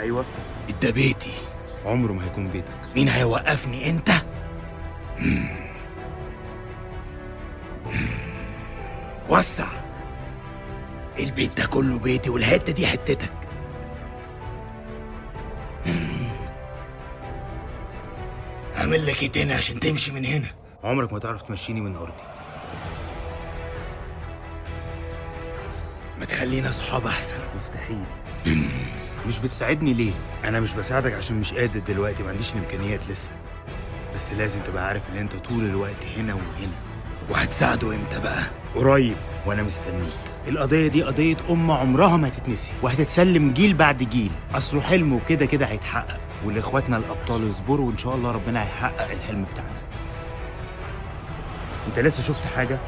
ايوه. ده بيتي. عمره ما هيكون بيتك. مين هيوقفني انت؟ وسع. البيت ده كله بيتي والحتة دي حتتك. اعمل لك ايه تاني عشان تمشي من هنا؟ عمرك ما تعرف تمشيني من ارضي. ما تخلينا صحاب احسن. مستحيل. مش بتساعدني ليه؟ انا مش بساعدك عشان مش قادر دلوقتي، ما عنديش الامكانيات لسه، بس لازم تبقى عارف ان انت طول الوقت هنا وهنا. وهتساعده امتى بقى؟ قريب وانا مستنيك. القضيه دي قضيه امه عمرها ما هتتنسي، وهتتسلم جيل بعد جيل. اصله حلم وكده كده هيتحقق، ولاخواتنا الابطال اصبروا وان شاء الله ربنا هيحقق الحلم بتاعنا. انت لسه شفت حاجه؟